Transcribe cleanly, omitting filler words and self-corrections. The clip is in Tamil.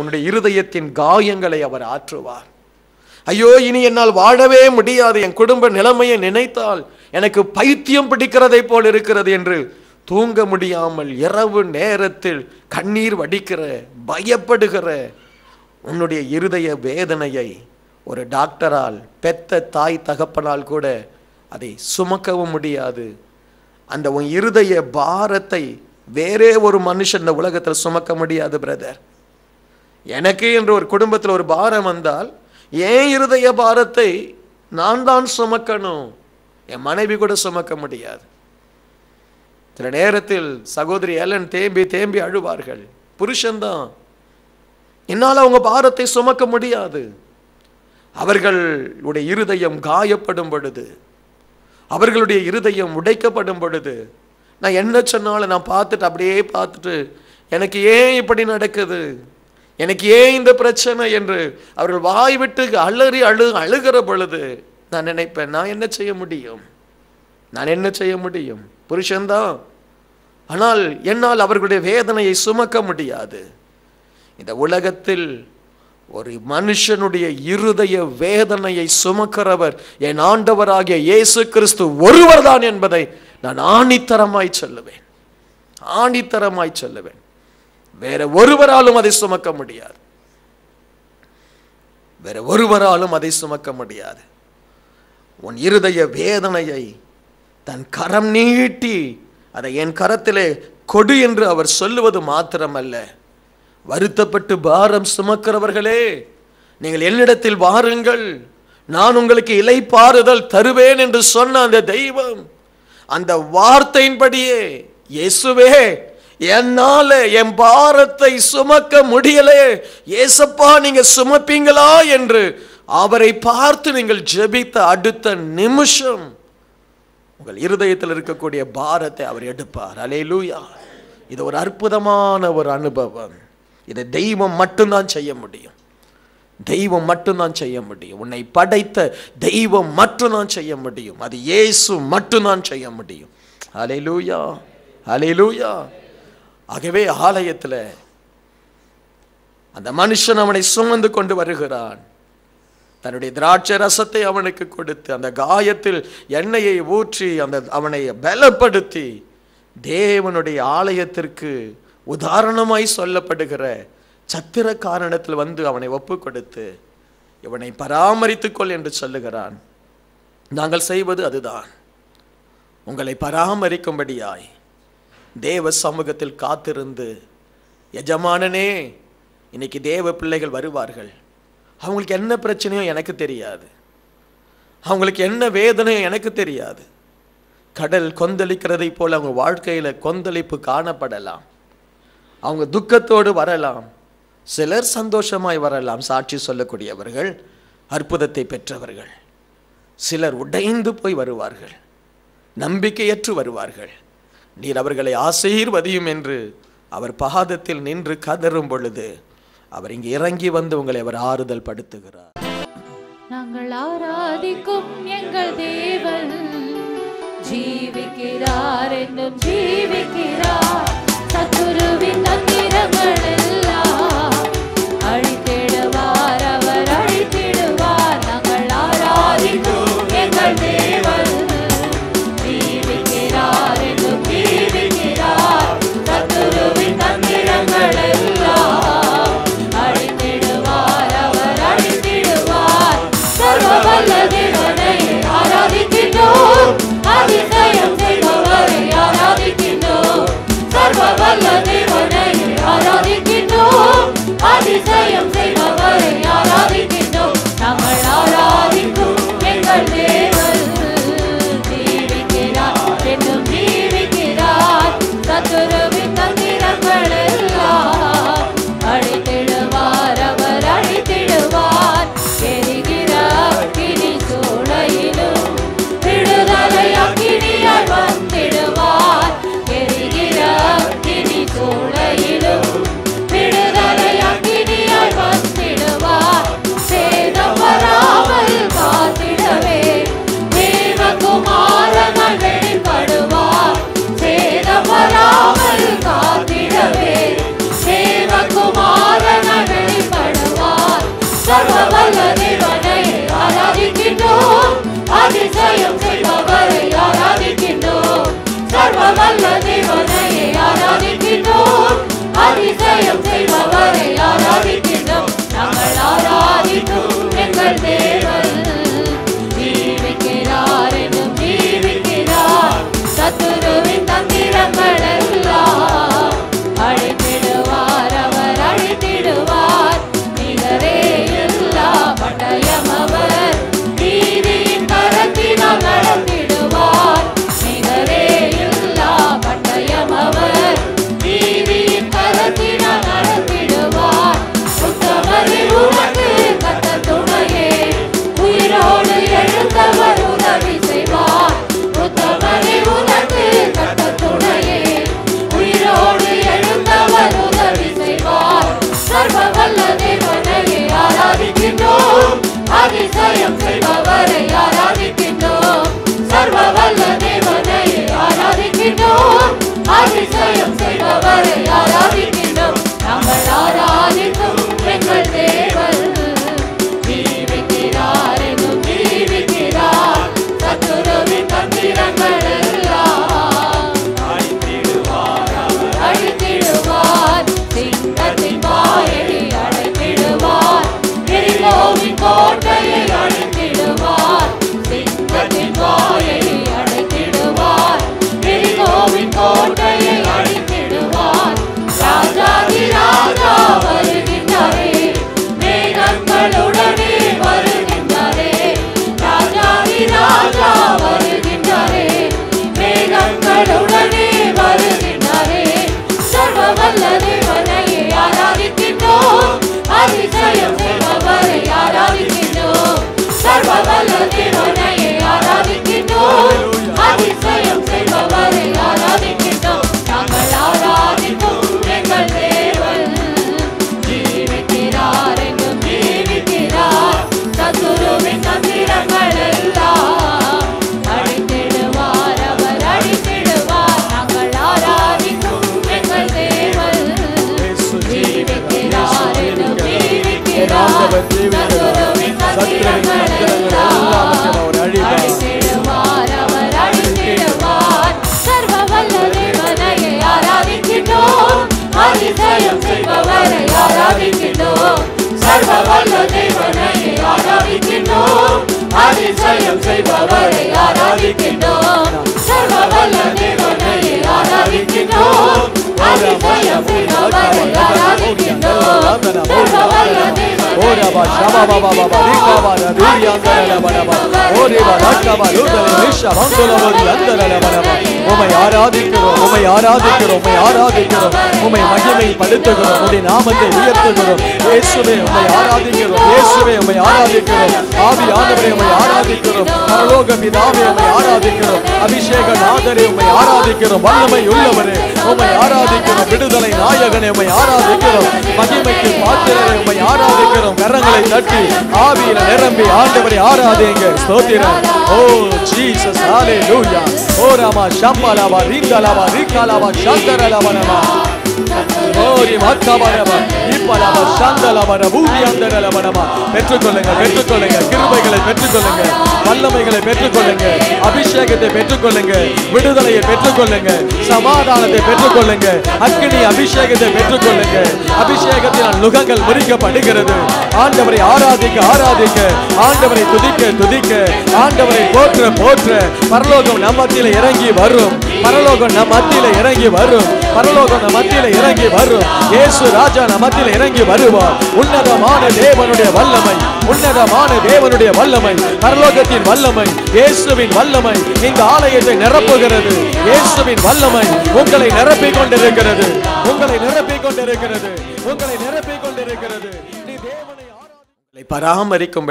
உன்னுடைய இருதயத்தின் காயங்களை அவர் ஆற்றுவார். ஐயோ, இனி என்னால் வாழவே முடியாது, என் குடும்ப நிலைமையை நினைத்தால் எனக்கு பைத்தியம் பிடிக்கிறதை போல் இருக்கிறது என்று தூங்க முடியாமல் இரவு நேரத்தில் கண்ணீர் வடிக்கிற, பயப்படுகிற உன்னுடைய இருதய வேதனையை ஒரு டாக்டரால், பெத்த தாய் தகப்பனால் கூட அதை சுமக்கவும் முடியாது. அந்த உன் இருதய பாரத்தை வேறே ஒரு மனுஷன் இந்த உலகத்தில் சுமக்க முடியாது. பிரதர், எனக்கு என்று ஒரு குடும்பத்தில் ஒரு பாரம் வந்தால் ஏன் இருதய பாரத்தை நான் தான் சுமக்கணும்? என் மனைவி கூட சுமக்க முடியாது. சில நேரத்தில் சகோதரி ஏலன் தேம்பி தேம்பி அழுவார்கள். புருஷன்தான், என்னால் அவங்க பாரத்தை சுமக்க முடியாது. அவர்களுடைய இருதயம் காயப்படும் பொழுது, அவர்களுடைய இருதயம் உடைக்கப்படும் பொழுது, நான் என்ன சொன்னாலும் நான் பார்த்துட்டு அப்படியே பார்த்துட்டு, எனக்கு ஏன் இப்படி நடக்குது, எனக்கு ஏன் இந்த பிரச்சனை என்று அவர்கள் வாய் விட்டு அழுகிற பொழுது நான் நினைப்பேன், நான் என்ன செய்ய முடியும், நான் என்ன செய்ய முடியும்? புருஷன்தான், ஆனால் என்னால் அவர்களுடைய வேதனையை சுமக்க முடியாது. இந்த உலகத்தில் ஒரு மனுஷனுடைய இருதய வேதனையை சுமக்கிறவர் என் ஆண்டவராகிய இயேசு கிறிஸ்து ஒருவர் தான் என்பதை நான் ஆணித்தரமாய் சொல்லுவேன், ஆணித்தரமாய் சொல்லுவேன். வேற ஒருவராலும் அதை சுமக்க முடியாது, வேற ஒருவராலும் அதை சுமக்க முடியாது. உன் இருதய வேதனையை தன் கரம் நீட்டி அதை என் கரத்திலே கொடு என்று அவர் சொல்லுவது மாத்திரமல்ல, வருத்தப்பட்டு பாரம் சுமக்கிறவர்களே, நீங்கள் என்னிடத்தில் வாருங்கள், நான் உங்களுக்கு இளைப்பாறுதல் தருவேன் என்று சொன்ன அந்த தெய்வம், அந்த வார்த்தையின்படியே, இயேசுவே என்னால என் பாரத்தை சுமக்க முடியலே, ஏசப்பா நீங்க சுமப்பீங்களா என்று அவரை பார்த்து நீங்கள் ஜெபித்த அடுத்த நிமிஷம் உங்கள் இருதயத்தில் இருக்கக்கூடிய பாரத்தை அவர் எடுப்பார். அல்லேலூயா! இது ஒரு அற்புதமான ஒரு அனுபவம். இதை தெய்வம் மட்டும்தான் செய்ய முடியும், தெய்வம் மட்டும்தான் செய்ய முடியும். உன்னை படைத்த தெய்வம் மட்டும்தான் செய்ய முடியும், அது இயேசு மட்டும்தான் செய்ய முடியும். அல்லேலூயா, அல்லேலூயா. ஆகவே ஆலயத்தில் அந்த மனுஷன் அவனை சுமந்து கொண்டு வருகிறான். தன்னுடைய திராட்சை ரசத்தை அவனுக்கு கொடுத்து, அந்த காயத்தில் எண்ணெயை ஊற்றி அவனை பலப்படுத்தி, தேவனுடைய ஆலயத்திற்கு உதாரணமாய் சொல்லப்படுகிற சத்திர காரணத்தில் வந்து அவனை ஒப்பு கொடுத்து, இவனை பராமரித்துக்கொள் என்று சொல்லுகிறான். நாங்கள் செய்வது அதுதான். உங்களை பராமரிக்கும்படியாய் தேவ சமூகத்தில் காத்திருந்து, எஜமானனே இன்னைக்கு தேவ பிள்ளைகள் வருவார்கள், அவங்களுக்கு என்ன பிரச்சனையோ எனக்கு தெரியாது, அவங்களுக்கு என்ன வேதனையோ எனக்கு தெரியாது. கடல் கொந்தளிக்கிறதை போல அவங்க வாழ்க்கையில கொந்தளிப்பு காணப்படலாம், அவங்க துக்கத்தோடு வரலாம், சிலர் சந்தோஷமாய் வரலாம், சாட்சி சொல்லக்கூடியவர்கள், அற்புதத்தை பெற்றவர்கள். சிலர் உடைந்து போய் வருவார்கள், நம்பிக்கையற்று வருவார்கள். நீர் அவர்களை ஆசீர்வதியும் என்று அவர் பாதத்தில் நின்று கதறும் பொழுது அவர் இங்கு இறங்கி வந்து உங்களை அவர் ஆறுதல் படுத்துகிறார். நாங்கள் ஆராதிக்கும் எங்கள் தேவன் ஜீவிக்கிறார், என்னும் ஜீவிக்கிறார். சத்துருவின் தந்திரங்கள் எல்லாம் அழித்திடுவார், அவர் அழித்திடுவார். நாங்கள் ஆராதிக்கும் எங்கள் தேவன் ஜீவிக்கிறார், என்னும் ஜீவிக்கிறார். சத்துருவின் தந்திரங்கள் எல்லாம் அழித்திடுவார், அவர் அழித்திடுவார். சர்வவல்ல தேவனை ஆராதிக்கின்றோம், அதிசயம் செய்பவரை ஆராதிக்கின்றோம். சர்வவல்ல தேவனை ஆராதிக்கின்றோம், தேவனையே ஆராதிக்கின்றோம். அதிசயம் செய்பவரை ஆராதிக்கின்றோம். சர்வ வல்ல தேவனையே ஆராதிக்கின்றோம். அதிசயம் செய்பவரை ஆராதிக்கின்றோம். நாங்கள் ஆராதிக்கும் எங்கள் தேவன் ஜீவிக்கிறார், எங்கும் ஜீவிக்கிறார். சத்துருவின் தந்திரங்கள் எல்லாம் அழித்திடுவார். சிங்கத்தின் வாயை அடைத்திடுவார். எரிகோவின் கோட்டையை அழித்திடுவார். சிங்கத்தின் வாயை அடைத்திடுவார். எரிகோவின் கோட்டையை அழித்திடுவார். ராஜாதி ராஜா வருகின்றாரே, மேகங்களுடனே வருகின்றாரே. ராஜாதி ராஜா வருகின்றாரே, மேகங்களுடனே வருகின்றாரே. சர்வ வல்ல தேவனையே ஆராதிக்கின்றோம். அதிசயம் செய்பவரை ஆராதிக்கின்றோம். சர்வ வல்ல தேவனையே ஆராதிக்கின்றோம். அதிசயம் செய்பவரை ஆராதிக்கின்றோம். நாங்கள் ஆராதிக்கும் எங்கள் தேவன் ஜீவிக்கிறார், எங்கும் ஜீவிக்கிறார். சத்துருவின் தந்திரங்கள் எல்லாம் அழித்திடுவார், அவர் அழித்திடுவார். நாங்கள் ஆராதிக்கும் எங்கள் தேவன் ஜீவிக்கிறார், எங்கும் ஜீவிக்கிறார். சத்துருவின் தந்திரங்கள் எல்லாம் அழித்திடுவார், அவர் அழித்திடுவார். சர்வ வல்ல தேவனையே ஆராதிக்கின்றோம். அதிசயம் செய்பவரை ஆராதிக்கின்றோம். சர்வ வல்ல தேவனையே ஆராதிக்கின்றோம். அதிசயம் செய்பவரை ஆராதிக்கின்றோம். சர்வ வல்ல தேவனையே ஆராதிக்கின்றோம். அதிசயம் செய்பவரை ஆராதிக்கின்றோம். சர்வ வல்ல உம்மை ஆராதிக்கிறோம், உம்மை ஆராதிக்கிறோம், உம்மை ஆராதிக்கிறோம், உம்மை மகிமைப்படுத்துகிறோம், உம்முடைய நாமத்தை உயர்த்துகிறோம். இயேசுவே உம்மை ஆராதிக்கிறோம், இயேசுவே உம்மை ஆராதிக்கிறோம். ஆவியானவரே உம்மை ஆராதிக்கிறோம். பரலோக பிதாவே உம்மை ஆராதிக்கிறோம். அபிஷேக நாதரே உம்மை ஆராதிக்கிறோம். வல்லமை உள்ளவரே உம்மை ஆராதிக்கிறோம். விடுதலை நாயகனே உம்மை ஆராதிக்கிறோம். மகிமைக்கு பாத்திரரே உம்மை ஆராதிக்கிறோம். கரங்களை தட்டி ஆவியில நிரம்பி ஆண்டவரை ஆராதிங்க. ஸ்தோத்திரம். ஓ ஜீசஸ், ஹalleluya. ஓ ராமா ஷம்பலவா ரிங்கலவா ரிகலவா சந்தரலவனவா ஓரி மத்தவனவா இப்பலவா சந்தலவன பூரியாந்தரலவனவா. பெற்றுக்கொள்ளுங்க, பெற்றுக்கொள்ளுங்க. கிருபைகளை பெற்றுக்கொள்ளுங்க, வல்லமைகளை பெற்றுக்கொள்ளுங்க, அபிஷேகத்தை பெற்றுக்கொள்ளுங்க, விடுதலையை பெற்றுக்கொள்ளுங்க, சமாதானத்தை பெற்றுக்கொள்ளுங்க, அக்கினி அபிஷேகத்தை பெற்றுக்கொள்ளுங்க. அபிஷேகத்தினால் நுகங்கள் முறிக்கப்படுகிறது. ஆண்டவரை ஆராதிக்க ஆராதிக்க, ஆண்டவரை துதிக்க துதிக்க, ஆண்டவரை போற்ற போற்ற பரலோகம் நம் மத்தியில இறங்கி வரும். பரலோகம் நம் மத்தியில இறங்கி வரும். பரலோகம் நம் மத்தியில இறங்கி வரும். இயேசு ராஜா நம் மத்தியில இறங்கி வருவார். உன்னதமான தேவனுடைய வல்லமை, உன்னதமான தேவனுடைய வல்லமை, பரலோகத்தின் வல்லமை, இயேசுவின் வல்லமை இந்த ஆலயத்தை நிரப்புகிறது. இயேசுவின் வல்லமை உங்களை நிரப்பிக் கொண்டிருக்கிறது, உங்களை நிரப்பிக் கொண்டிருக்கிறது, உங்களை நிரப்பிக் கொண்டிருக்கிறது. நீ தேவனை பராமரிக்கும்